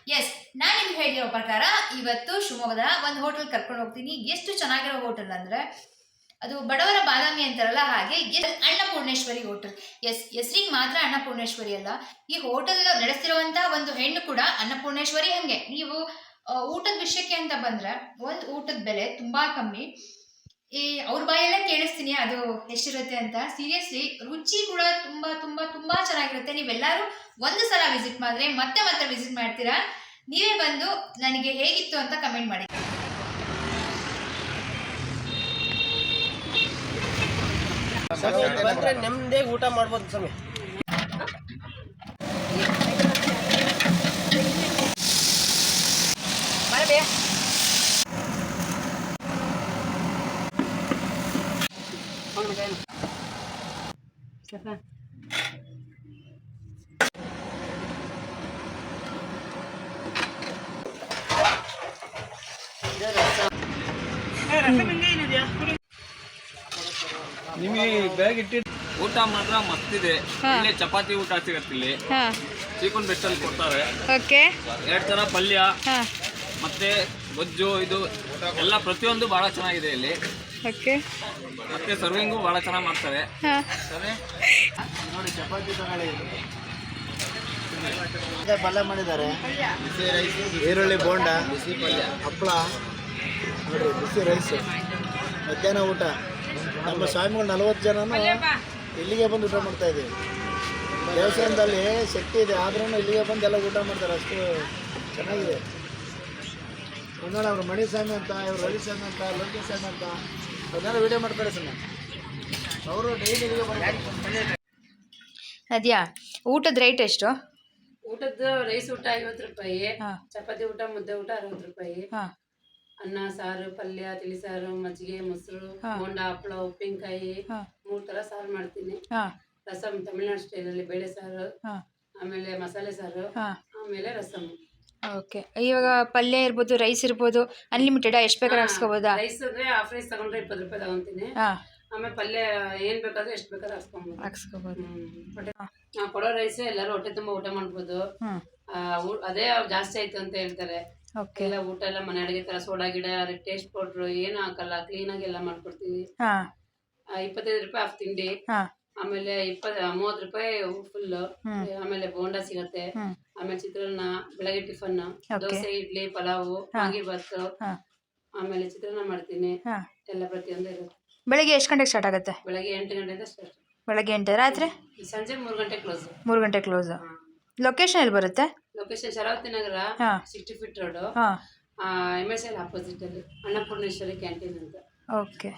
S, ನಾನು ನಿಮ್ಗೆ ಹೇಳಿರೋ ಪ್ರಕಾರ ಇವತ್ತು ಶಿವಮೊಗ್ಗದ ಒಂದು ಹೋಟೆಲ್ ಕರ್ಕೊಂಡು ಹೋಗ್ತೀನಿ. ಎಷ್ಟು ಚೆನ್ನಾಗಿರೋ ಹೋಟೆಲ್ ಅಂದ್ರೆ ಅದು ಬಡವರ ಬಾದಾಮಿ ಅಂತಾರಲ್ಲ ಹಾಗೆ ಅನ್ನಪೂರ್ಣೇಶ್ವರಿ ಹೋಟೆಲ್. ಎಸ್, ಹೆಸರಿಗೆ ಮಾತ್ರ ಅನ್ನಪೂರ್ಣೇಶ್ವರಿ ಅಲ್ಲ, ಈ ಹೋಟೆಲ್ ನಡೆಸ್ತಿರುವಂತಹ ಒಂದು ಹೆಣ್ಣು ಕೂಡ ಅನ್ನಪೂರ್ಣೇಶ್ವರಿ. ಹಂಗೆ ನೀವು ಊಟದ ವಿಷಯಕ್ಕೆ ಅಂತ ಬಂದ್ರೆ ಒಂದು ಊಟದ ಬೆಲೆ ತುಂಬಾ ಕಮ್ಮಿ. ಈ ಅವ್ರ ಬಾಯಲ್ಲೇ ಕೇಳಿಸ್ತೀನಿ ಅದು ಎಷ್ಟಿರುತ್ತೆ ಅಂತ. ಸೀರಿಯಸ್ಲಿ ರುಚಿ ಕೂಡ ತುಂಬಾ ತುಂಬಾ ತುಂಬಾ ಚೆನ್ನಾಗಿರುತ್ತೆ. ನೀವೆಲ್ಲರೂ ಒಂದು ಸಲ ವಿಸಿಟ್ ಮಾಡಿದ್ರೆ ಮತ್ತೆ ಮತ್ತೆ ವಿಸಿಟ್ ಮಾಡ್ತೀರಾ. ನೀವೇ ಬಂದು ನನಗೆ ಹೇಗಿತ್ತು ಅಂತ ಕಮೆಂಟ್ ಮಾಡಿ. ಬಂದ್ರೆ ನೆಮ್ಮದಿ ಊಟ ಮಾಡ್ಬೋದು ಸ್ವಾಮಿ. ನಿಮಗೆ ಬ್ಯಾಗ್ ಇಟ್ಟಿದ್ದು ಊಟ ಮಾತ್ರ ಮಸ್ತಿದೆ. ಇಲ್ಲಿ ಚಪಾತಿ ಊಟ ಸಿಗತ್ತೆ. ಇಲ್ಲಿ ಚಿಕನ್ ಬೆಸ್ಟಲ್ಲಿ ಕೊಡ್ತಾರೆ. ಓಕೆ, 2 ಥರ ಪಲ್ಯ ಮತ್ತೆ ಗೊಜ್ಜು, ಇದು ಎಲ್ಲ ಪ್ರತಿಯೊಂದು ಬಹಳ ಚೆನ್ನಾಗಿದೆ ಇಲ್ಲಿ. ಓಕೆ, ಮತ್ತೆ ಸರ್ವಿಂಗು ಬಹಳ ಚೆನ್ನಾಗಿ ಮಾಡ್ತಾರೆ. ನೋಡಿ ಚಪಾತಿ ತಗೊಳ್ಳಿ, ಪಲ್ಯ ಮಾಡಿದ್ದಾರೆ, ಈರುಳ್ಳಿ ಬೋಂಡ, ಬಿಸಿ ಪಲ್ಯ, ಹಪ್ಪಳ, ನೋಡ್ರಿ ಬಿಸಿ ರೈಸು, ಮಧ್ಯಾಹ್ನ ಊಟ. ನಮ್ಮ ಸ್ವಾಮಿಗಳು 40 ಜನನು ಇಲ್ಲಿಗೆ ಬಂದು ಊಟ ಮಾಡ್ತಾ ಇದ್ದೀವಿ. ದೇವಸ್ಥಾನದಲ್ಲಿ ಶಕ್ತಿ ಇದೆ, ಆದ್ರೂ ಇಲ್ಲಿಗೆ ಬಂದು ಎಲ್ಲ ಊಟ ಮಾಡ್ತಾರೆ. ಅಷ್ಟು ಚೆನ್ನಾಗಿದೆ. ನೋಡಿ ಅವರು ಮಣಿ ಸ್ವಾಮಿ ಅಂತ, ಇವರು ರವಿ ಸ್ವಾಮಿ ಅಂತ, ಲೋಕಿ ಸ್ವಾಮಿ ಅಂತ ಅದನ್ನೆಲ್ಲ ವಿಡಿಯೋ ಮಾಡ್ತಾರೆ ಸರ್. ಅವರು ಡೈಲಿ ಇಲ್ಲಿಗೆ ಬರ್ತಾರೆ. ಅದ್ಯಾ ಊಟದ ರೇಟ್ ಎಷ್ಟು? ಊಟದ ರೈಸ್ ಊಟ 50 ರೂಪಾಯಿ, ಚಪಾತಿ ಊಟ, ಮುದ್ದೆ ಊಟ 60 ರೂಪಾಯಿ, ಅನ್ನ ಸಾರು, ಪಲ್ಯ, ತಿಳಿಸಾರು, ಮಜ್ಜಿಗೆ, ಮೊಸರು, ಬೋಂಡ, ಹಪ್ಪಳ, ಉಪ್ಪಿನಕಾಯಿ, 3 ಥರ ಸಾರು ಮಾಡ್ತೀನಿ. ರಸಮ್ ತಮಿಳ್ನಾಡು ಸ್ಟೈಲಲ್ಲಿ ಬೇಳೆ ಸಾರು, ಆಮೇಲೆ ಮಸಾಲೆ ಸಾರು, ಆಮೇಲೆ ರಸಮ್. ಓಕೆ, ಇವಾಗ ಪಲ್ಯ ಇರ್ಬೋದು, ರೈಸ್ ಇರ್ಬೋದು, ಅನ್ಲಿಮಿಟೆಡ್ ಎಷ್ಟು ಬೇಕಾದ್ರೆ ಹಾಕ್ಸ್ಕೋಬೋದಾ? ರೈಸ್ ಅಂದ್ರೆ ಹಾಫ್ ರೈಸ್ ತಗೊಂಡ್ರೆ 20 ರೂಪಾಯಿ ತಗೊಂತೀನಿ. ಆಮೇಲೆ ಪಲ್ಯ ಏನ್ ಬೇಕಾದ್ರೆ ಎಷ್ಟು ಬೇಕಾದ್ರೆ ಹಾಕ್ಸ್ಕೋಬಹುದು. ಕೊಡೋ ರೈಸ್ ಎಲ್ಲರೂ ಹೊಟ್ಟೆ ತುಂಬಾ ಊಟ ಮಾಡ್ಬೋದು. ಅದೇ ಜಾಸ್ತಿ ಆಯ್ತು ಅಂತ ಹೇಳ್ತಾರೆ. ಎಲ್ಲ ಊಟ ಎಲ್ಲ ಮನೆ ಅಡಿಗೆ ತರ ಸೋಡಾ ಗಿಡ, ಟೇಸ್ಟ್ ಪೌಡ್ರು ಏನು ಹಾಕಲ್ಲ, ಕ್ಲೀನ್ ಆಗಿ ಎಲ್ಲ ಮಾಡ್ಕೊಡ್ತೀವಿ. 25 ರೂಪಾಯಿ ಹಾಫ್ ತಿಂಡಿ, ಆಮೇಲೆ 30 ರೂಪಾಯಿ ಫುಲ್. ಆಮೇಲೆ ಬೋಂಡಾ ಸಿಗತ್ತೆ, ಆಮೇಲೆ ಚಿತ್ರಾನ್ನ, ಬೆಳಗ್ಗೆ ಟಿಫನ್, ದೋಸೆ, ಇಡ್ಲಿ, ಪಲಾವು, ವಾಂಗಿಬಾತ್, ಆಮೇಲೆ ಚಿತ್ರಾನ್ನ ಮಾಡ್ತೀನಿ. ಎಲ್ಲ ಪ್ರತಿಯೊಂದು ಇರುತ್ತೆ. ಬೆಳಗ್ಗೆ ಎಷ್ಟು ಗಂಟೆಗೆ ಸ್ಟಾರ್ಟ್ ಆಗುತ್ತೆ? ಬೆಳಗ್ಗೆ 8 ಗಂಟೆಯಿಂದ ಸ್ಟಾರ್ಟ್. ಬೆಳಗ್ಗೆ 8, ರಾತ್ರಿ ಸಂಜೆ 3 ಗಂಟೆ ಕ್ಲೋಸ್. 3 ಗಂಟೆ ಕ್ಲೋಸ್. ಲೊಕೇಶನ್ ಎಲ್ಲಿ ಬರುತ್ತೆ? ಲೊಕೇಶನ್ ಶರಾವತಿ ನಗರ, 60 ಫೀಟ್ ರೋಡ್, MSL ಆಪೋಸಿಟ್ ಅಲ್ಲಿ ಅನ್ನಪೂರ್ಣೇಶ್ವರಿ ಕ್ಯಾಂಟೀನ್ ಅಂತ. ಓಕೆ.